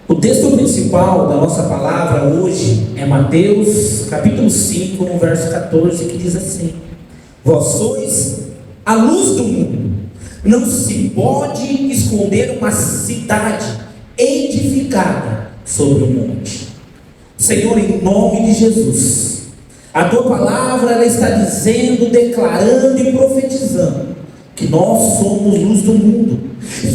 O texto principal da nossa palavra hoje é Mateus capítulo 5, no verso 14, que diz assim: Vós sois a luz do mundo. Não se pode esconder uma cidade edificada sobre um monte. Senhor, em nome de Jesus, a Tua palavra ela está dizendo, declarando e profetizando que nós somos luz do mundo,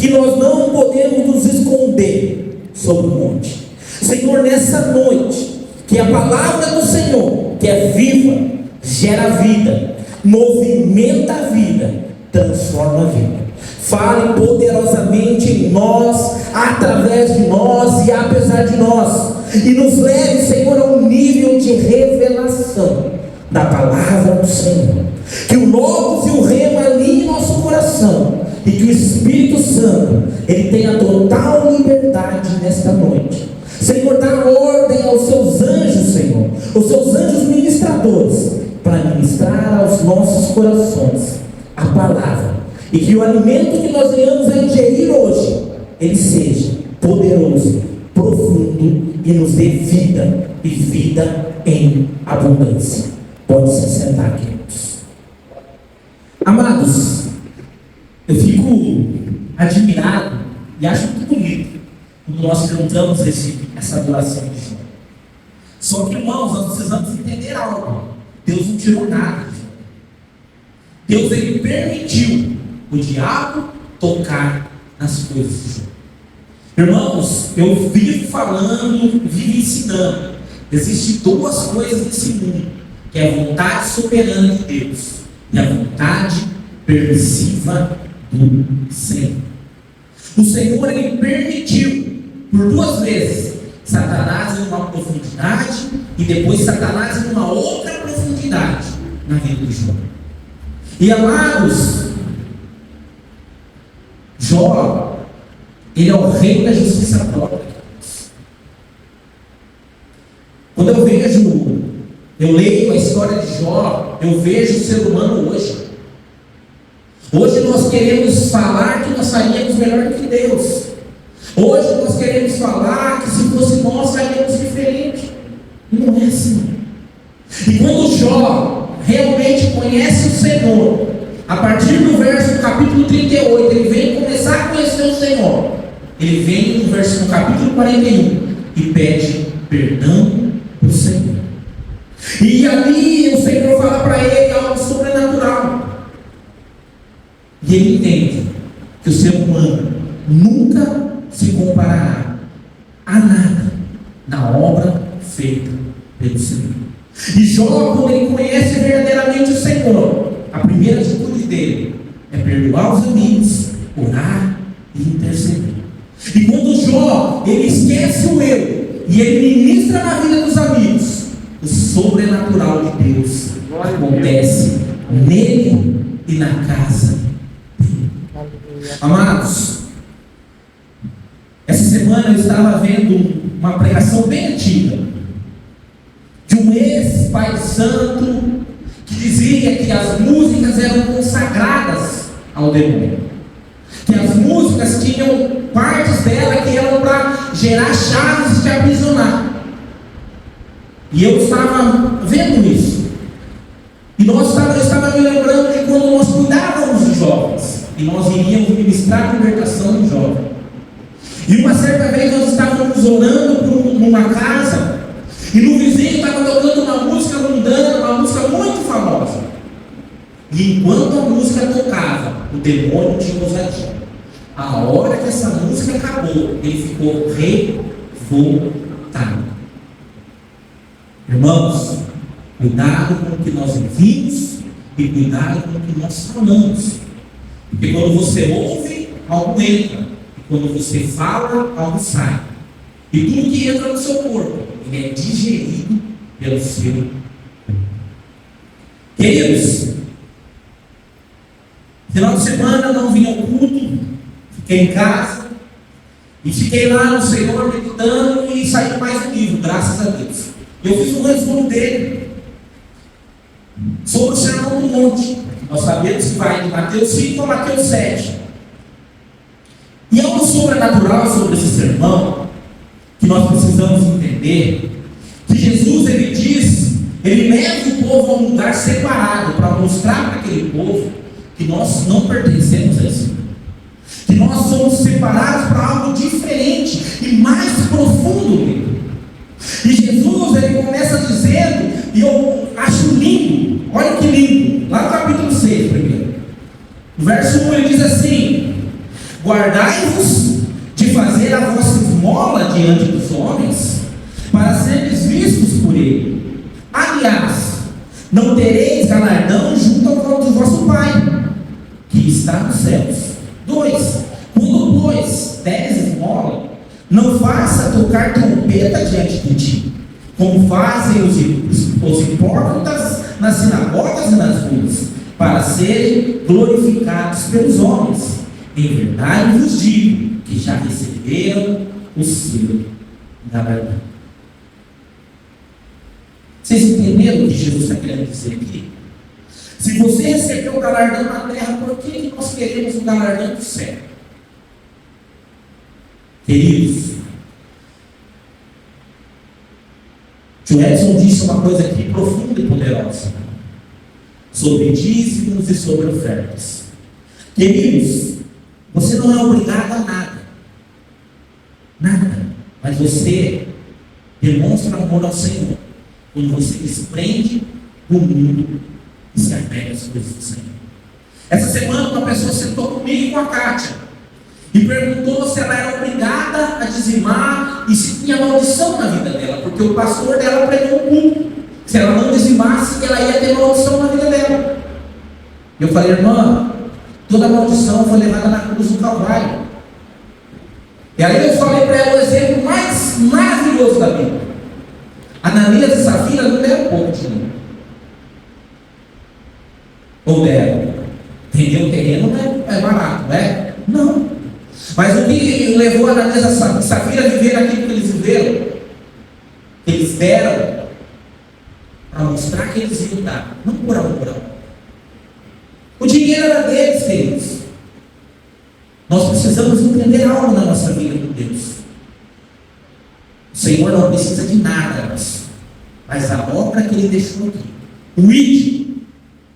que nós não podemos nos esconder sobre o monte. Senhor, nessa noite, que a palavra do Senhor, que é viva, gera vida, movimenta a vida, transforma a vida. Fale poderosamente em nós, através de nós e apesar de nós, e nos leve, Senhor, a um nível de revelação da palavra do Senhor. Que o Logos e o Rema alinhem nosso coração, e que o Espírito Santo ele tenha total liberdade nesta noite. Senhor, dá ordem aos seus anjos, Senhor, os seus anjos ministradores, para ministrar aos nossos corações a palavra, e que o alimento que nós venhamos a ingerir hoje, ele seja poderoso, profundo, e nos dê vida, e vida em abundância. Pode se sentar, queridos. Amados, eu fico admirado e acho muito bonito quando nós cantamos essa adoração de Jó. Só que, irmãos, nós precisamos entender algo. Deus não tirou nada de Jó. Deus ele permitiu o diabo tocar nas coisas de Jó. Irmãos, eu vivo falando, vivo ensinando. Existem duas coisas nesse mundo, que é a vontade soberana de Deus e a vontade permissiva do Senhor. O Senhor ele permitiu por duas vezes Satanás em uma profundidade e depois Satanás em uma outra profundidade na vida de Jó. E amados, Jó, ele é o rei da justiça própria. Quando eu leio a história de Jó, eu vejo o ser humano hoje. Hoje nós queremos falar que nós faríamos melhor do que Deus. Hoje nós queremos falar que se fosse nós faríamos diferente. E não é assim. E quando Jó realmente conhece o Senhor, a partir do verso do capítulo 38, ele vem começar a conhecer o Senhor. Ele vem no capítulo 41 e pede perdão para o Senhor. E ali o Senhor fala para ele algo sobrenatural. E ele entende que o ser humano nunca se comparará a nada na obra feita pelo Senhor. E Jó, quando ele conhece verdadeiramente o Senhor, a primeira atitude dele é perdoar os amigos, orar e interceder. E quando Jó ele esquece o eu e ele ministra na vida dos amigos, o sobrenatural de Deus acontece nele e na casa dele. Amados, essa semana eu estava vendo uma pregação bem antiga de um ex-pai santo que dizia que as músicas eram consagradas ao demônio, que as músicas tinham partes dela que eram para gerar chaves e te aprisionar. E eu estava vendo isso. E eu estava me lembrando de quando nós cuidávamos dos jovens e nós iríamos ministrar a libertação do jovem. E uma certa vez nós estávamos orando por uma casa e no vizinho estava tocando uma música mundana, uma música muito famosa. E enquanto a música tocava, o demônio tinha ousadia. A hora que essa música acabou, ele ficou revoltado. Irmãos, cuidado com o que nós ouvimos e cuidado com o que nós falamos. Porque quando você ouve, algo entra. E quando você fala, algo sai. E tudo que entra no seu corpo, ele é digerido pelo seu corpo. Queridos, final de semana não vim ao culto, fiquei em casa e fiquei lá no Senhor meditando e saí mais um livro, graças a Deus. Eu fiz um resumo dele sobre o Sermão do Monte. Nós sabemos que vai de Mateus 5 a Mateus 7. E algo sobrenatural sobre esse sermão que nós precisamos entender que Jesus, ele leva o povo a um lugar separado para mostrar para aquele povo que nós não pertencemos a esse mundo, que nós somos separados para algo diferente e mais profundo. E Jesus, ele começa dizendo, e eu acho lindo, olha que lindo, lá no capítulo 6 primeiro, no verso 1 ele diz assim: guardai-vos de fazer a vossa esmola diante dos homens, para seres vistos por ele. Aliás, não tereis galardão junto ao vosso Pai, que está nos céus. 2. Quando, pois, deres esmola, não faça tocar trombeta diante de ti, como fazem os hipócritas nas sinagogas e nas ruas, para serem glorificados pelos homens. Em verdade vos digo que já receberam o seu galardão. Vocês entenderam o que Jesus está querendo dizer aqui? Se você recebeu o galardão na terra, por que nós queremos o galardão do céu? Queridos, Tio Edson disse uma coisa aqui profunda e poderosa sobre dízimos e sobre ofertas. Queridos, você não é obrigado a nada, mas você demonstra amor ao Senhor quando você desprende do mundo e se apega às coisas do Senhor. Essa semana uma pessoa sentou comigo e com a Kátia e perguntou se ela era obrigada a dizimar e se tinha maldição na vida dela, porque o pastor dela pregou um culto, se ela não dizimasse, ela ia ter maldição na vida dela. Eu falei: irmã, toda maldição foi levada na cruz do Calvário. E aí eu falei para ela o exemplo mais maravilhoso da Bíblia. Ananias e Safira não deram pouco dinheiro. Ou deram. Vender o terreno não é barato, não é? Não. Mas o que levou Ananias e Safira a viver aquilo que eles viveram? Eles deram para mostrar que eles iam dar, não por amor. O dinheiro era deles, queridos. Nós precisamos entender algo na nossa vida com Deus. O Senhor não precisa de nada, mas a obra que Ele deixou aqui, o ID,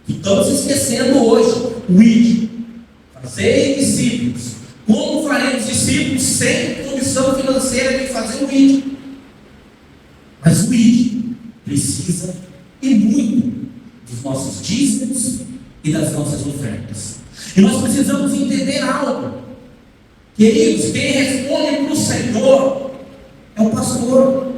que estamos esquecendo hoje, o ID, fazer discípulos. Como faremos discípulos sem condição financeira de fazer o ID? Mas o ID precisa e muito dos nossos dízimos e das nossas ofertas. E nós precisamos entender algo. Queridos, quem responde para o Senhor é o pastor.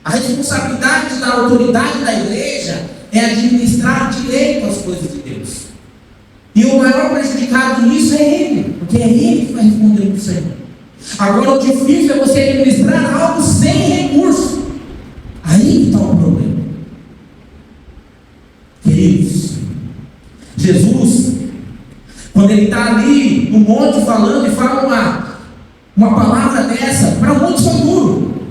A responsabilidade da autoridade da igreja é administrar direito as coisas de Deus. E o maior prejudicado nisso é ele, porque é ele que vai responder para o Senhor. Agora, o difícil é você administrar algo sem recurso. Aí que está o problema. Queridos, Jesus, quando ele está ali no monte falando e fala uma palavra dessa, para muitos foi duro,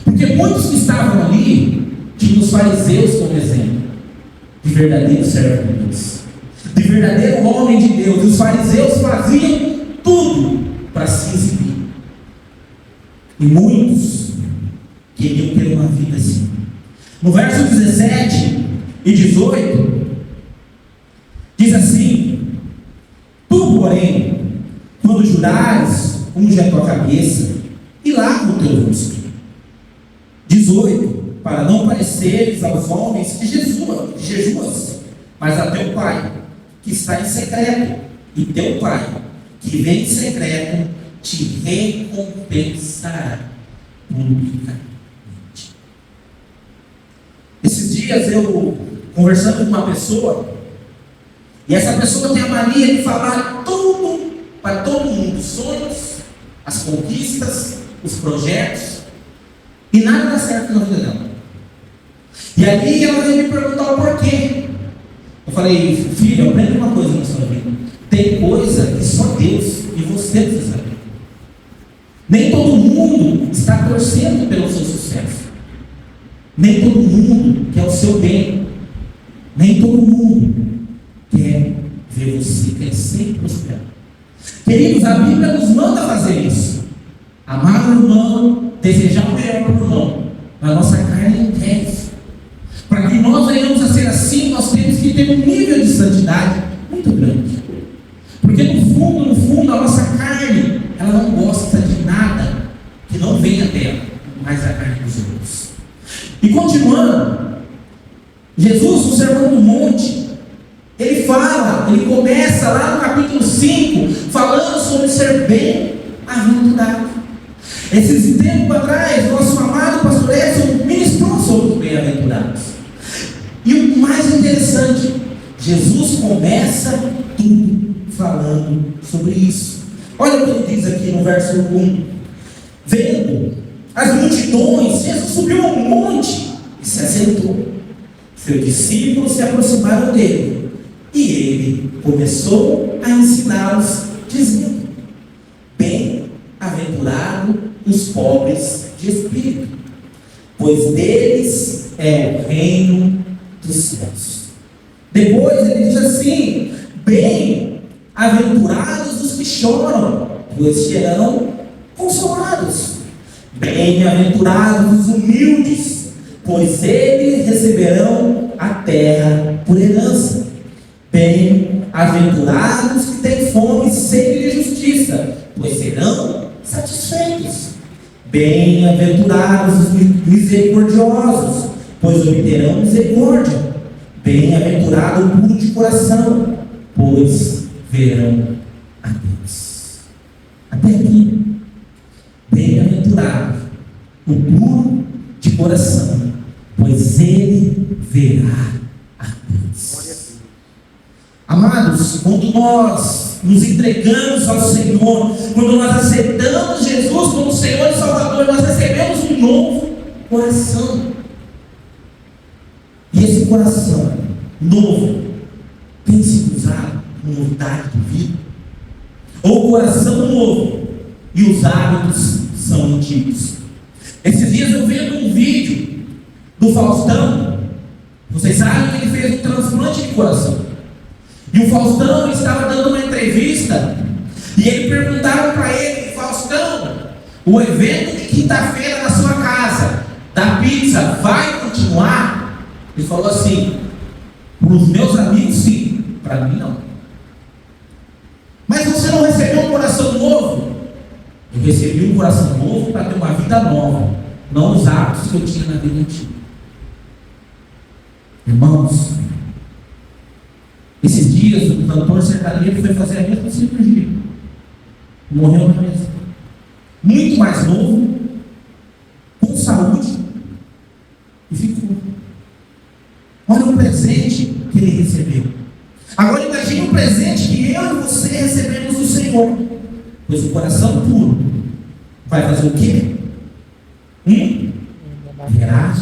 porque muitos que estavam ali tinham os fariseus como exemplo de verdadeiro servo de Deus, de verdadeiro homem de Deus. E os fariseus faziam tudo para se exibir, e muitos queriam ter uma vida assim. No verso 17 e 18 diz assim: tu, porém, quando jurares, unge a tua cabeça e lava o teu rosto. 18, para não pareceres aos homens que jejuas, mas a teu Pai que está em secreto, e teu Pai que vem em secreto te recompensará publicamente. Esses dias eu conversando com uma pessoa, e essa pessoa tem a mania de falar tudo para todo mundo, os sonhos, as conquistas, os projetos, e nada dá certo na vida dela. E aí ela veio me perguntar o porquê. Eu falei: filha, aprenda uma coisa na sua vida. Tem coisa que só Deus e você precisa ver. Nem todo mundo está torcendo pelo seu sucesso. Nem todo mundo quer o seu bem. Nem todo mundo quer ver você crescer e prosperar. Queridos, a Bíblia nos manda fazer isso. Amar o irmão, desejar o melhor para o irmão, a nossa carne não quer isso. Para que nós venhamos a ser assim, nós temos que ter um nível de santidade muito grande. Porque no fundo, a nossa carne, ela não gosta de nada que não venha dela, mas a carne dos outros. E continuando, Jesus, no Sermão do Monte, ele começa lá no capítulo 5, falando sobre ser bem-aventurado. Esses tempos atrás, nosso amado pastor Edson ministrou sobre os bem-aventurados. E o mais interessante, Jesus começa tudo falando sobre isso. Olha o que ele diz aqui no verso 1. Vendo as multidões, Jesus subiu ao monte e se assentou. Seus discípulos se aproximaram dele e ele começou a ensiná-los, dizendo: bem-aventurado os pobres de espírito, pois deles é o reino dos céus. Depois ele diz assim: bem-aventurados os que choram, pois serão consolados. Bem-aventurados os humildes, pois eles receberão a terra por herança. Bem-aventurados que têm fome e sede de justiça, pois serão satisfeitos. Bem-aventurados os misericordiosos, pois obterão misericórdia. Bem-aventurado o puro de coração, pois verão a Deus. Até aqui. Bem-aventurado o puro de coração, pois ele verá a Deus. Amados, quando nós nos entregamos ao Senhor, quando nós aceitamos Jesus como Senhor e Salvador, nós recebemos um novo coração. E esse coração novo tem sido usado com novidade de vida? Ou coração novo e os hábitos são antigos? Esses dias eu vendo um vídeo do Faustão. Vocês sabem que ele fez um transplante de coração. E o Faustão estava dando uma entrevista e ele perguntaram para ele: Faustão, o evento de quinta-feira na sua casa da pizza vai continuar? Ele falou assim: para os meus amigos sim, para mim não. Mas você não recebeu um coração novo? Eu recebi um coração novo para ter uma vida nova, não os hábitos que eu tinha na vida antiga. Irmãos, esses dias o cantor sertanejo foi fazer a mesma cirurgia, morreu na mesa, muito mais novo, com saúde, e ficou. Olha o presente que ele recebeu. Agora imagine o presente que eu e você recebemos do Senhor. Pois o coração puro vai fazer o quê? Verá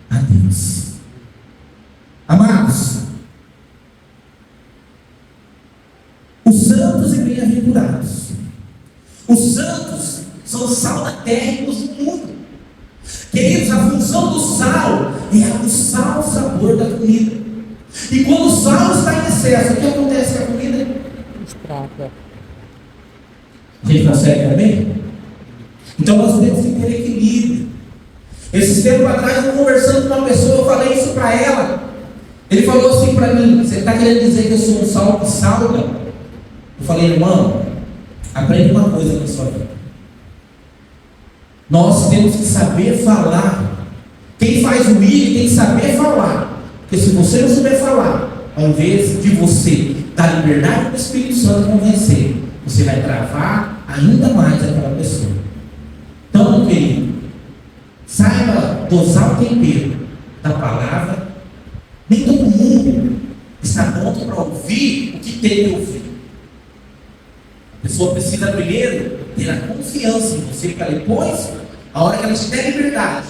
a Deus. Amados, os santos e bem-aventurados. Os santos são o sal da terra e luz do mundo. Queridos, a função do sal é aguçar o sabor da comida. E quando o sal está em excesso, o que acontece com a comida? Estraga. A gente consegue comer? Então nós temos que ter equilíbrio. Esses tempos atrás, eu conversando com uma pessoa, eu falei isso para ela. Ele falou assim para mim: você está querendo dizer que eu sou um sal que salga? Eu falei: irmão, aprende uma coisa na sua vida. Nós temos que saber falar. Quem faz o milho tem que saber falar. Porque se você não souber falar, ao invés de você dar liberdade para o Espírito Santo convencer, você vai travar ainda mais aquela pessoa. Então, meu querido, saiba dosar o tempero da palavra. Nem todo mundo está pronto para ouvir o que tem que ouvir. A pessoa precisa primeiro ter a confiança em você, para depois, a hora que ela te der liberdade,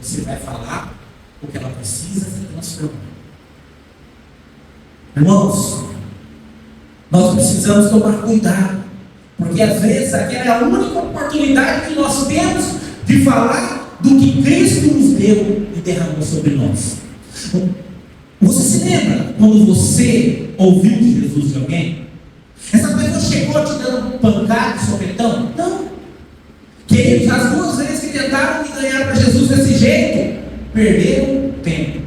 você vai falar o que ela precisa se transformar. Irmãos, nós precisamos tomar cuidado, porque às vezes aquela é a única oportunidade que nós temos de falar do que Cristo nos deu e derramou sobre nós. Você se lembra quando você ouviu de Jesus de alguém? Essa pessoa chegou te dando pancada, sopetão? Não. Queridos, as duas vezes que tentaram me ganhar para Jesus desse jeito, perderam tempo.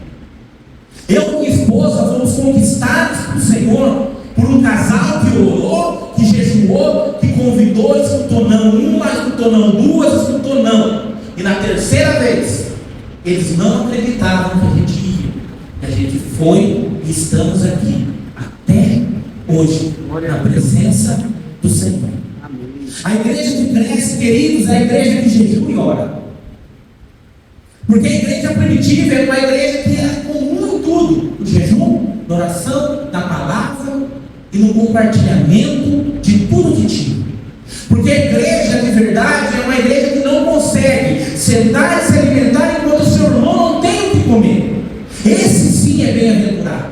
Eu e minha esposa fomos conquistados pelo Senhor por um casal que orou, que jejuou, que convidou, escutou não uma, escutou não duas, escutou não. E na terceira vez, eles não acreditavam que a gente ia. E a gente foi e estamos aqui até hoje, na presença do Senhor. A igreja que cresce, queridos, é a igreja que jejua e ora. Porque a igreja primitiva é uma igreja que era comum em tudo: no jejum, na oração, na palavra e no compartilhamento de tudo que tinha. Porque a igreja de verdade é uma igreja que não consegue sentar e se alimentar enquanto o seu irmão não tem o que comer. Esse sim é bem-aventurado.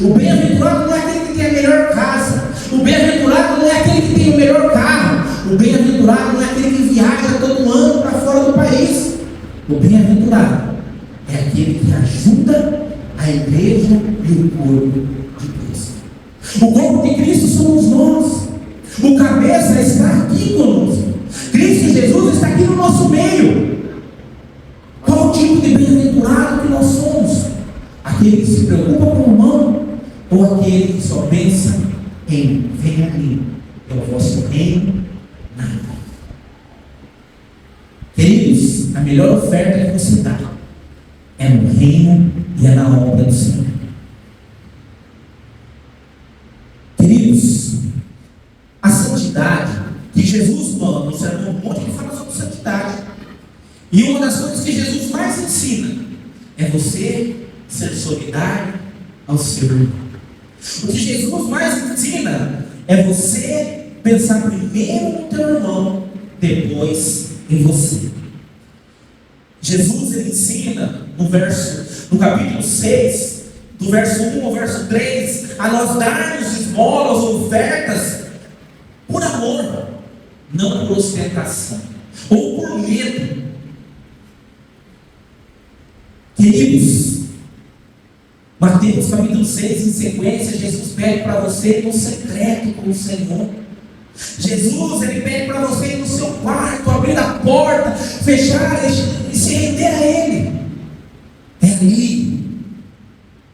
O bem-aventurado não é aquele que tem a melhor casa. O bem-aventurado não é aquele que tem o melhor carro. O bem-aventurado não é aquele que viaja todo ano para fora do país. O bem-aventurado é aquele que ajuda a igreja e o corpo de Cristo. O corpo de Cristo somos nós. O cabeça está aqui conosco. Cristo Jesus está aqui no nosso meio. Qual o tipo de bem-aventurado que nós somos? Aquele que se preocupa com o irmão, ou aquele que só pensa em venha a mim, é o vosso reino nada. Queridos, a melhor oferta que você dá é no reino e é na obra do Senhor. Queridos, a santidade que Jesus manda no Sermão do Monte, ele fala sobre santidade. E uma das coisas que Jesus mais ensina é você ser solidário ao seu irmão. O que Jesus mais ensina é você pensar primeiro no teu irmão, depois em você. Jesus ele ensina no capítulo 6, do verso 1 ao verso 3, a nós darmos esmolas ou ofertas por amor, não por ostentação ou por medo. Queridos, Mateus capítulo 6, em sequência, Jesus pede para você ir no secreto com o Senhor. Jesus, ele pede para você ir no seu quarto, abrir a porta, fechar e se render a Ele. É ali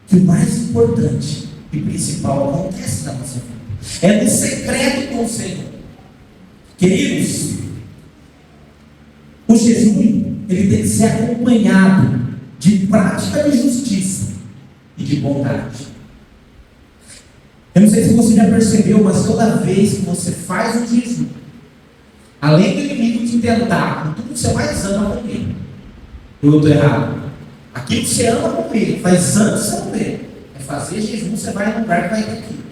que o mais importante e principal acontece na nossa vida. É no secreto com o Senhor. Queridos, o jejum, ele tem que ser acompanhado de prática de justiça e de bondade. Eu não sei se você já percebeu, mas toda vez que você faz um jejum, além do inimigo te tentar com tudo que você mais ama comer, eu estou errado. Aquilo que você ama comer, faz anos você comer, é fazer jejum, você vai num lugar que vai ter aquilo.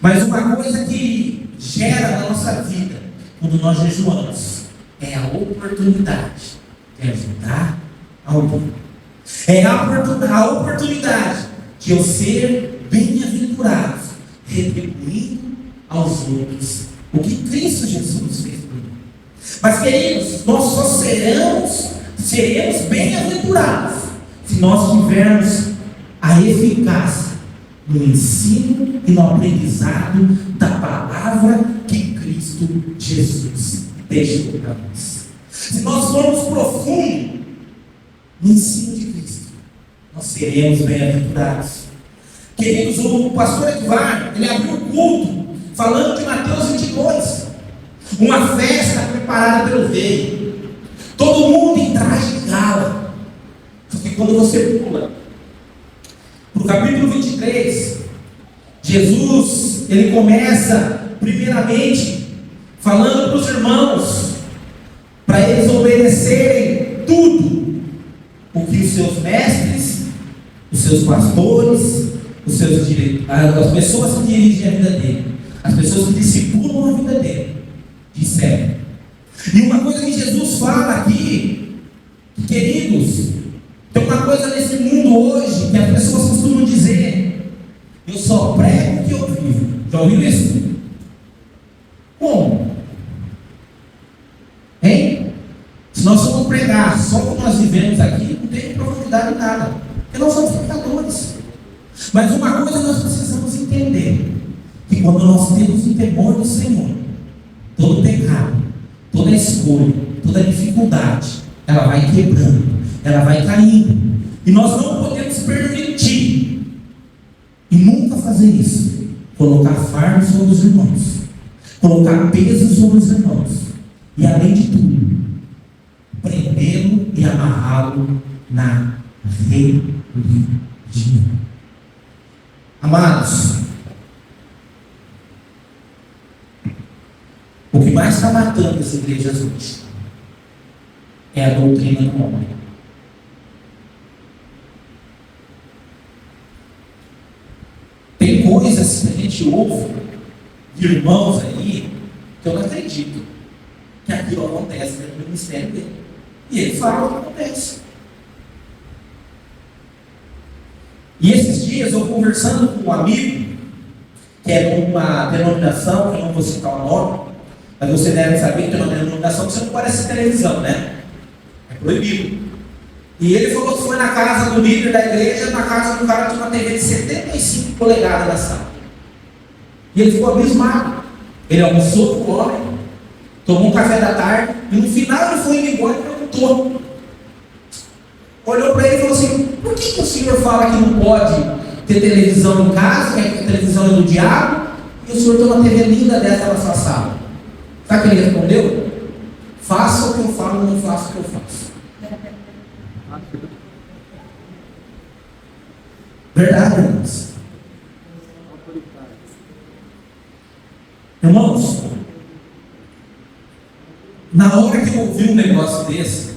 Mas uma coisa que gera na nossa vida, quando nós jejuamos, é a oportunidade de ajudar alguém. É a oportunidade de eu ser bem-aventurado, retribuindo aos outros o que Cristo Jesus fez por mim. Mas, queridos, nós só seremos bem-aventurados se nós tivermos a eficácia no ensino e no aprendizado da palavra que Cristo Jesus deixou para nós. Se nós formos profundos no ensino de Cristo, nós seremos bem-aventurados. Queridos, o pastor Edvar, ele abriu o culto falando de Mateus 22, uma festa preparada pelo rei, todo mundo em traje de gala. Porque quando você pula para o capítulo 23, Jesus, ele começa primeiramente falando para os irmãos, para eles obedecerem tudo o que os seus mestres, os seus pastores, as pessoas que dirigem a vida dele, as pessoas que discipulam a vida dele, disseram. E uma coisa que Jesus fala aqui, queridos, tem uma coisa nesse mundo hoje que as pessoas costumam dizer: eu só prego o que eu vivo. Já ouviu isso? Como? Hein? Se nós formos pregar só como nós vivemos aqui, não tem profundidade em nada, porque nós somos pecadores. Mas uma coisa nós precisamos entender: que quando nós temos o temor do Senhor, todo pecado, toda escolha, toda dificuldade, ela vai quebrando, ela vai caindo. E nós não podemos permitir, e nunca fazer isso, colocar fardo sobre os irmãos, colocar peso sobre os irmãos, e além de tudo, prendê-lo e amarrá-lo na religião. Amados, o que mais está matando as igrejas hoje é a doutrina do homem. Tem coisas que a gente ouve de irmãos aí que eu não acredito que aquilo acontece dentro do ministério dele. E ele fala o que acontece. E esses dias eu conversando com um amigo que é de uma denominação, que eu não vou citar o nome, mas você deve saber que é uma denominação que você não pode assistir televisão, né? É proibido. E ele falou que foi na casa do líder da igreja, na casa do cara que tinha uma TV de 75 polegadas na sala. E ele ficou abismado. Ele almoçou com o homem, tomou um café da tarde, e no final ele foi embora e perguntou. Olhou para ele e falou assim: por que o senhor fala que não pode ter televisão em casa, que a televisão é do diabo, e o senhor tem uma TV linda dessa na sua sala? Sabe o que ele respondeu? Faça o que eu falo, não faça o que eu faço. Verdade, irmãos. Irmãos, na hora que eu ouvi um negócio desse,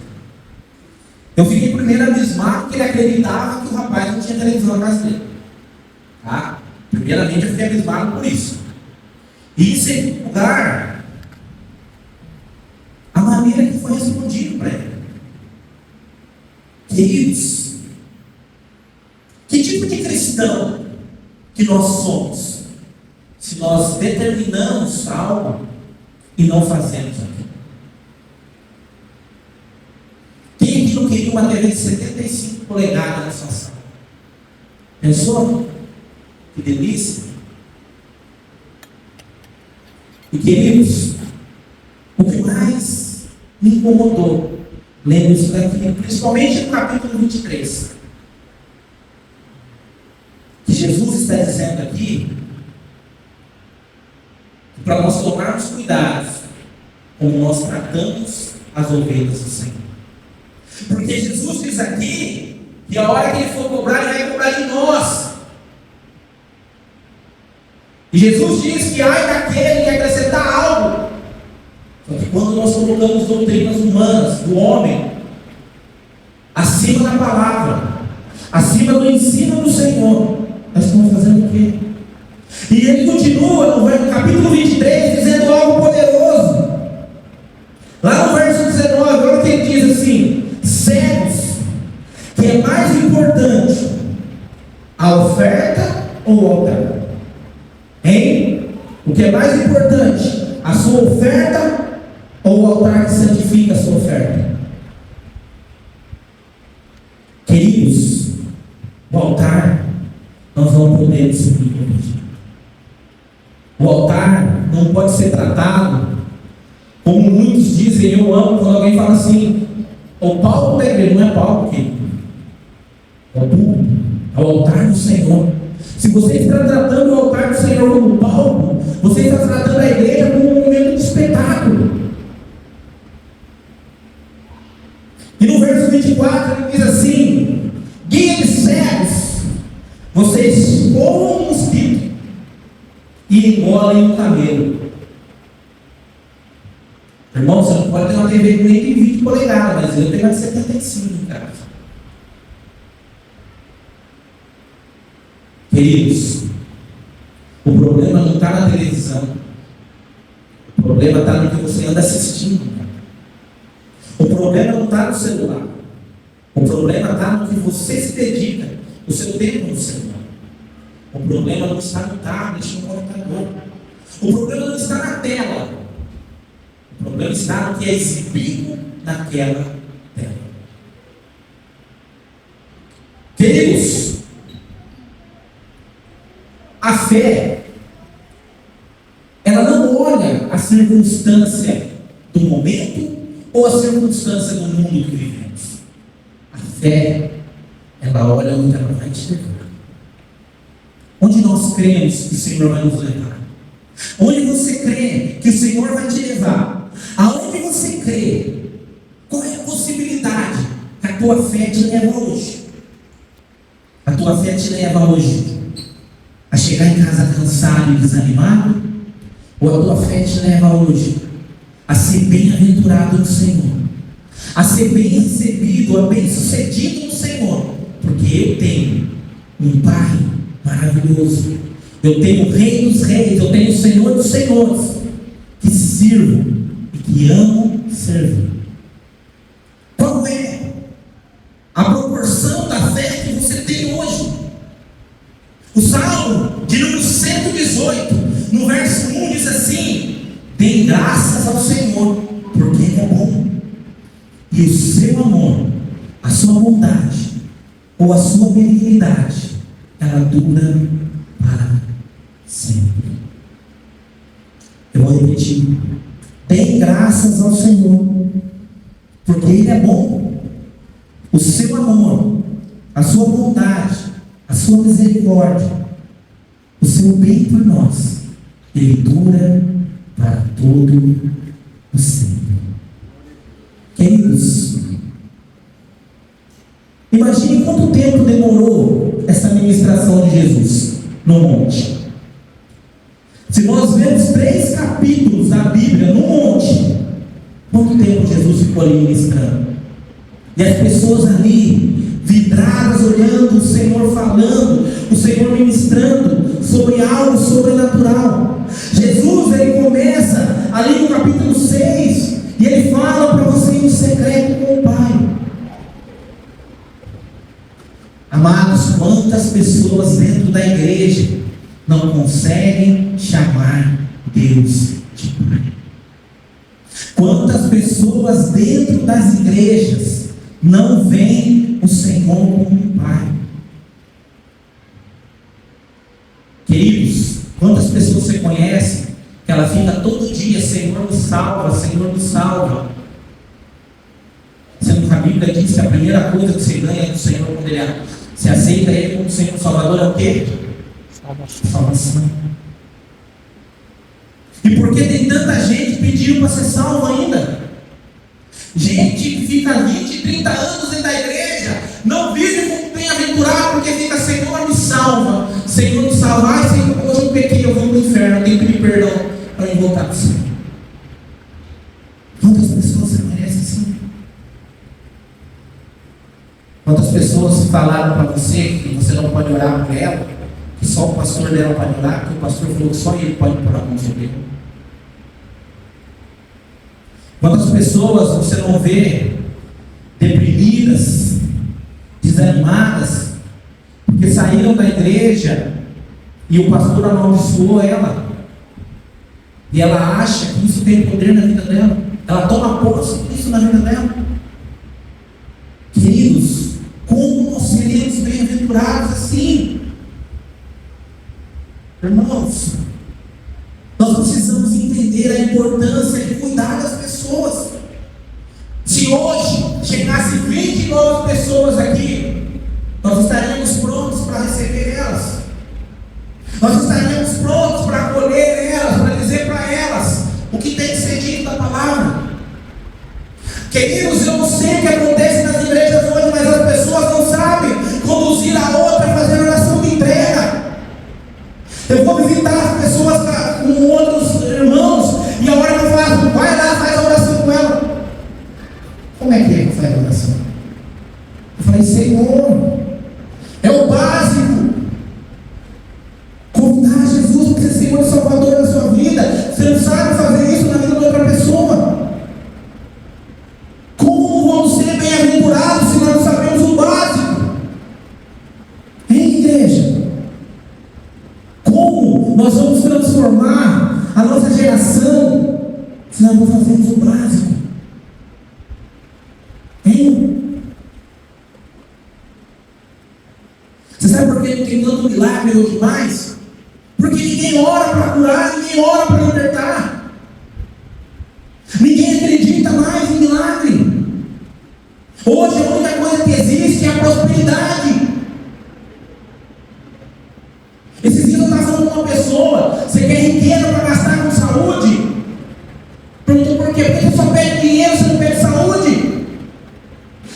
eu fiquei primeiro abismado porque ele acreditava que o rapaz não tinha televisão na casa dele. Tá? Primeiramente eu fiquei abismado por isso. E em segundo lugar, a maneira que foi respondido para ele. Queridos, que tipo de cristão que nós somos se nós determinamos algo e não fazemos aquilo? Quem aqui não queria uma TV de 75 polegadas na sua sala? Pensou? Que delícia! E queridos, o que mais me incomodou, lendo isso daqui, principalmente no capítulo 23, que Jesus está dizendo aqui, que para nós tomarmos cuidado como nós tratamos as ovelhas do Senhor. Porque Jesus diz aqui que a hora que ele for cobrar, ele vai cobrar de nós. E Jesus diz que ai daquele que acrescentar algo. Só que quando nós colocamos doutrinas humanas do homem acima da palavra, acima do ensino do Senhor, nós estamos fazendo o quê? E ele continua no capítulo 23 dizendo algo poderoso. Lá no verso 19, olha o que ele diz assim: cegos, que é mais importante, a oferta ou o altar? Hein? O que é mais importante, a sua oferta ou o altar que santifica a sua oferta? Queridos, o altar nós não podemos subir. O altar não pode ser tratado como muitos dizem, eu amo, quando alguém fala assim, o palco da igreja não é palco, querido. É o púlpito, é o altar do Senhor. Se você está tratando o altar do Senhor como palco, você está tratando a igreja como um momento de espetáculo. E no verso 24 ele diz assim: guia de cegos, vocês comam um mosquito e engolem um camelo. Irmão, você não pode ter uma TV de 20 polegadas, mas eu tenho uma de 75, cara. Queridos, o problema não está na televisão. O problema está no que você anda assistindo. O problema não está no celular. O problema está no que você se dedica, o seu tempo no celular. O problema não está no tablet, no computador. O problema não está na tela. O problema está no que é exibido naquela tela. Queridos, a fé, ela não olha a circunstância do momento ou a circunstância do mundo que vivemos. A fé, ela olha onde ela vai te levar. Onde nós cremos que o Senhor vai nos levar. Onde você crê que o Senhor vai te levar. Aonde você crê, qual é a possibilidade que a tua fé te leva hoje? A tua fé te leva hoje a chegar em casa cansado e desanimado? Ou a tua fé te leva hoje a ser bem-aventurado no Senhor, a ser bem recebido, a bem-sucedido no Senhor? Porque eu tenho um Pai maravilhoso, eu tenho o Rei dos Reis, eu tenho o Senhor dos Senhores, que sirvo e que amo servir. Qual é a proporção da fé que você tem hoje? O Salmo de número 118, no verso 1, diz assim: deem graças ao Senhor, porque Ele é bom, e o seu amor, a sua bondade, ou a sua benignidade, ela dura para sempre. Eu vou repetir: deem graças ao Senhor, porque Ele é bom, o seu amor, a sua bondade, a sua misericórdia, o seu bem por nós, Ele dura para todo o sempre. Queridos, imagine quanto tempo demorou essa ministração de Jesus no monte. Se nós vemos 3 capítulos da Bíblia no monte, quanto tempo Jesus ficou ali ministrando? E as pessoas ali, vidradas, olhando o Senhor falando, o Senhor ministrando sobre algo sobrenatural. Jesus, ele começa ali no capítulo 6, e ele fala para você em secreto com o Pai. Amados, quantas pessoas dentro da igreja não conseguem chamar Deus de Pai? Quantas pessoas dentro das igrejas não veem o Senhor como um Pai? Queridos, quantas pessoas você conhece que ela fica todo dia: Senhor me salva, Senhor me salva. Sendo que a Bíblia diz que a primeira coisa que você ganha do Senhor quando você aceita Ele como Senhor Salvador é o quê? Salvação. E por que tem tanta gente pedindo para ser salvo ainda? Gente que fica 20, 30 anos dentro da igreja, não vive como bem-aventurado, porque fica: Senhor me salva, Senhor me salva. Ai, Senhor, hoje eu pequei, eu vou para o inferno, eu tenho que pedir perdão para eu voltar para o Senhor. Quantas pessoas você conhece assim? Quantas pessoas falaram para você que você não pode orar por ela, que só o pastor dela pode orar, que o pastor falou que só ele pode orar com você? Quantas pessoas você não vê deprimidas, desanimadas, porque saíram da igreja e o pastor amaldiçoou ela, e ela acha que isso tem poder na vida dela, ela toma posse disso na vida dela? Queridos, como nós seremos bem-aventurados assim? Irmãos, nós precisamos entender a importância de cuidar das pessoas. Se hoje chegasse 20 novas pessoas aqui, nós estaríamos prontos para receber elas. Nós estaríamos prontos para acolher elas, para dizer para elas o que tem que ser dito da palavra. Queridos, eu não sei o que acontece nas igrejas hoje, mas as pessoas não sabem conduzir a outra a fazer oração de entrega. Eu vou visitar as pessoas com outros irmãos, e a hora que eu faço, vai lá, faz a oração com ela. Como é que eu faço a oração? Eu falei: Senhor, é o básico. Convidar Jesus para ser Senhor e Salvador da sua vida. Você não sabe fazer isso na vida de outra pessoa. Como vamos ser bem-aventurados se nós não sabemos o básico? Hein, igreja? Como nós vamos transformar a nossa geração se nós não fazemos o básico? Hein? Você sabe por que não tem tanto milagre hoje mais? Porque ninguém ora para curar, ninguém ora para libertar. Ninguém prosperidade. Esses dias eu estava falando com uma pessoa: você quer riqueza para gastar com saúde? Perguntou por quê? Porque você só pede dinheiro, você não pede saúde,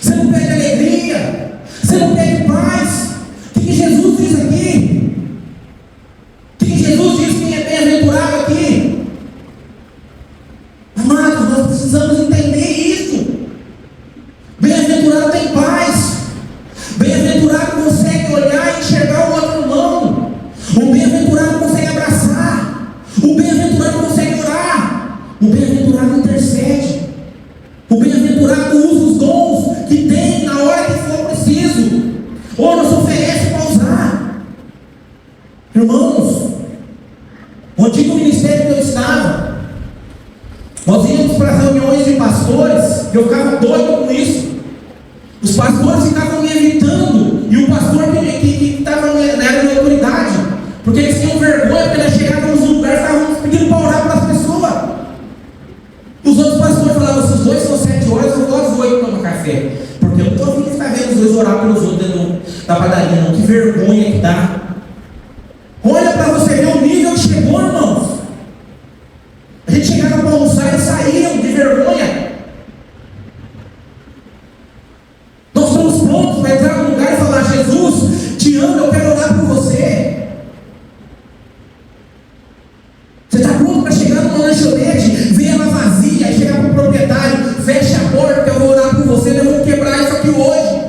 você não pede alegria, você não pede paz. O que Jesus diz aqui? O que Jesus diz quem é bem-aventurado aqui? Amados, nós precisamos entender isso. Bem-aventurado tem paz. Bem-aventurado consegue olhar e enxergar o outro irmão. O bem-aventurado consegue abraçar. O bem-aventurado consegue orar. O bem-aventurado intercede. O bem-aventurado usa os dons que tem na hora que for preciso, ou nos oferece para usar. Irmãos, o antigo ministério que eu estava, nós íamos para as reuniões de pastores, e eu ficava doido com isso. Os pastores ficavam me evitando, e o pastor que estava na minha autoridade, porque eles tinham vergonha, porque eles chegavam nos lugares e estavam pedindo para orar para as pessoas. Os outros pastores falavam: se os dois são 7 horas, eu vou às 8 tomar café, porque eu não estou vindo ficar vendo os dois orar pelos outros dentro da padaria, não. Que vergonha que dá. Olha para você ver o nível que chegou, irmãos. A gente chegava para almoçar e saíam de vergonha. Nós estamos prontos para entrar no lugar e falar: Jesus, te amo, eu quero orar por você. Você está pronto para chegar numa lanchonete, ver ela vazia, e chegar para o proprietário: fecha a porta que eu vou orar por você, nós vamos quebrar isso aqui hoje.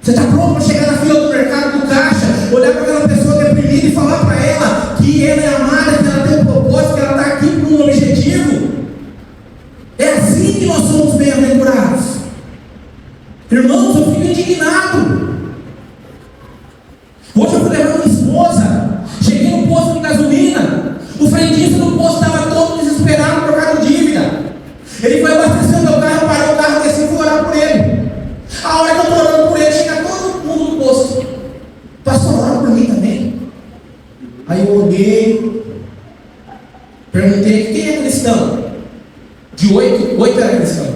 Você está pronto para chegar na fila do mercado, do caixa, olhar para aquela pessoa deprimida e falar para ela que ela é amada, que ela tem um propósito, que ela está aqui por um objetivo? É assim que nós somos bem-aventurados. Irmãos, eu fico indignado. Hoje eu fui levar minha esposa, cheguei no posto de gasolina, o frentista do posto estava todo desesperado por causa de dívida. Ele foi abastecer o meu carro, parou o carro, desci e fui orar por ele. A hora que eu estou orando por ele, chega todo mundo no posto: pastor, ora por mim também. Aí eu olhei, perguntei: quem é cristão? De 8 era cristão.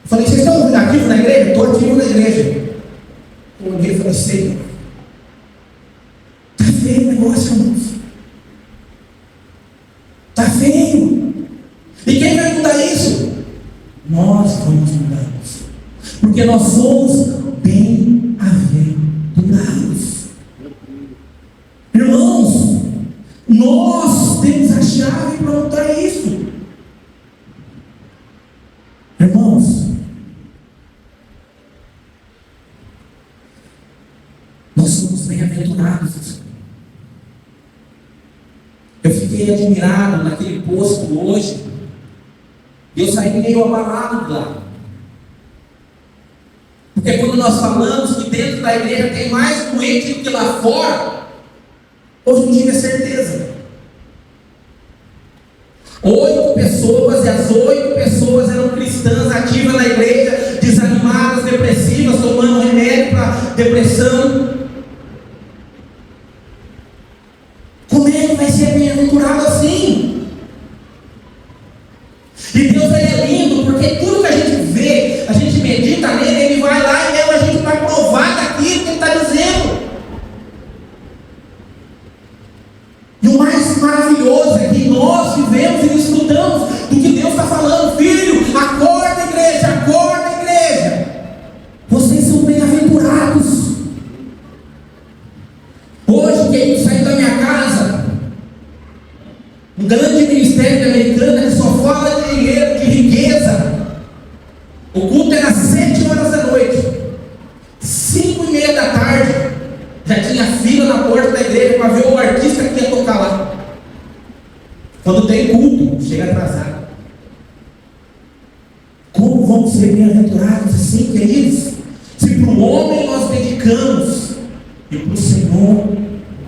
Falei: vocês estão ativos na igreja? Estou ativo na igreja. Eu olhei e falei: Senhor, está feio o negócio, irmãos. Está feio. E quem vai mudar isso? Nós vamos mudar isso, porque nós somos bem-aventurados. Irmãos, nós temos a chave para mudar isso. Irmãos, nós somos bem-aventurados. Eu fiquei admirado naquele posto hoje. Eu saí meio abalado de lá. Porque quando nós falamos que dentro da igreja tem mais doente do que lá fora, hoje eu tive a certeza. 8 pessoas, e as 8 pessoas eram cristãs ativas na igreja, desanimadas, depressivas, tomando remédio para depressão. Como é que vai ser bem-aventurado assim? E Deus, ele é lindo, porque tudo que a gente vê, a gente medita nele, ele vai lá e leva a gente para provar daquilo que ele está dizendo. E o mais maravilhoso é que nós vivemos e desfrutamos do que Deus está falando. Filho, acorda, igreja, acorda, igreja. Vocês são bem-aventurados. Hoje, quem saiu da minha casa, um grande ministério de Americana que só fala de dinheiro, de riqueza. O culto era às 7 horas da noite, 5:30 da tarde, já tinha fila na porta da igreja para ver o artista que ia tocar lá. Quando tem culto, chega atrasado. Como vamos ser bem-aventurados assim, queridos? Se para o homem nós dedicamos, e para o Senhor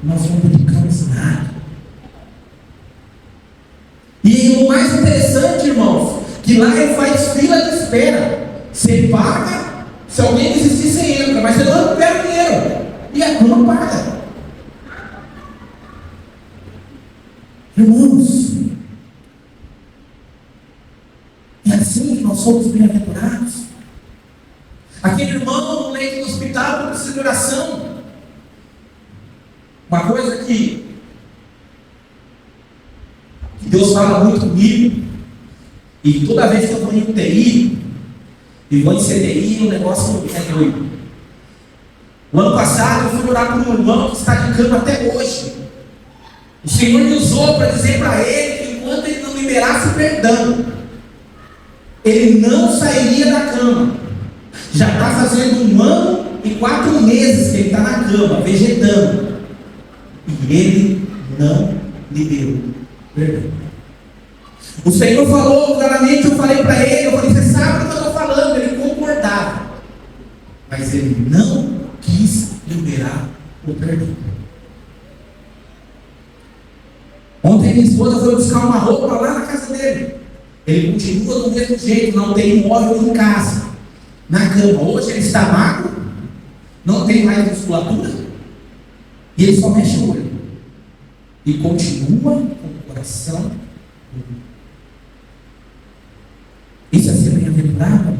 nós não dedicamos nada. E o mais interessante, irmãos, que lá ele faz fila de espera. Você paga, se alguém desistir, você entra, mas você não recupera o dinheiro. E a turma paga. Irmãos, é assim que nós somos bem-aventurados. Aquele irmão no leito do hospital precisa de oração. Uma coisa que Deus fala muito comigo, e toda vez que eu vou em UTI e vou em CTI, o negócio é doido. O ano passado eu fui orar por um irmão que está de cama até hoje. O Senhor me usou para dizer para ele que enquanto ele não liberasse perdão, ele não sairia da cama. Já está fazendo 1 ano e 4 meses que ele está na cama, vegetando. E ele não liberou perdão. O Senhor falou claramente, eu falei para ele, eu falei, você sabe o que eu estou falando? Ele concordava. Mas ele não quis liberar o perdão. Ontem minha esposa foi buscar uma roupa lá na casa dele. Ele continua do mesmo jeito, não tem móvel em casa, na cama. Hoje ele está magro, não tem mais musculatura, e ele só mexe o olho. E continua com o coração duro. Isso é ser bem-aventurado?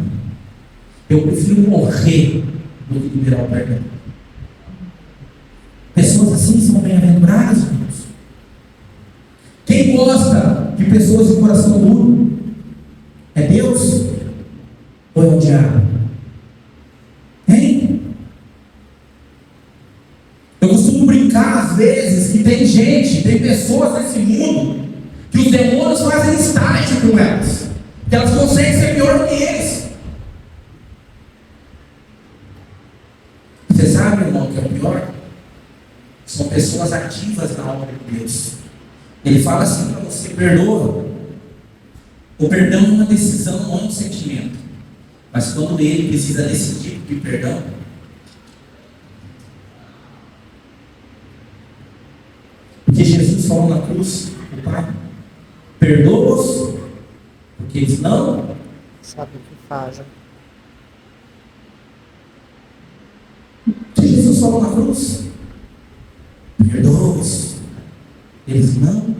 Eu prefiro morrer do que liberar o perdão. Pessoas assim são bem-aventuradas, irmãos. Quem gosta de pessoas de coração duro? É Deus ou é o diabo? Hein? Eu costumo brincar às vezes que tem gente, tem pessoas nesse mundo que os demônios fazem estágio com elas, que elas conseguem ser pior que eles. Você sabe, irmão, que é o pior? São pessoas ativas na obra de Deus. Ele fala assim para você: perdoa. O perdão é uma decisão, não é um sentimento. Mas quando ele precisa decidir de perdão, porque Jesus falou na cruz, o Pai, perdoa-os, porque eles não sabem o que fazem. O que Jesus falou na cruz? Perdoa-os, eles não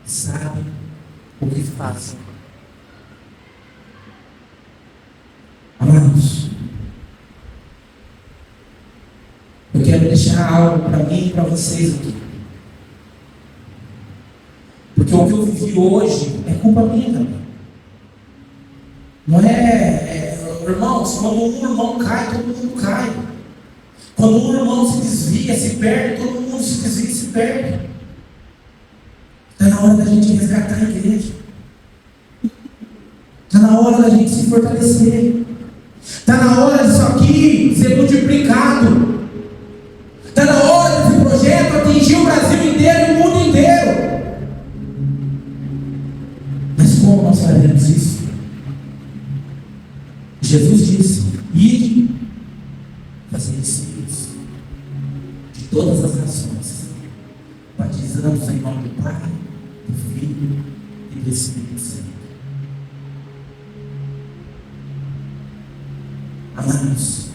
sabem o que fazem. Amados, eu quero deixar algo para mim e para vocês aqui. Porque o que eu vivi hoje é culpa minha também. Não irmãos, quando um irmão cai, todo mundo cai. Quando um irmão se desvia, se perde, todo mundo se desvia e se perde. Está na hora da gente resgatar a igreja. Está na hora da gente se fortalecer. Está na hora disso aqui ser multiplicado. Está na hora desse projeto atingir o Brasil inteiro e o mundo inteiro. Mas como nós faremos isso? Jesus disse: ide, fazer discípulos de todas as nações, batizando-os em nome do Pai, do Filho e do Espírito Santo. Amados,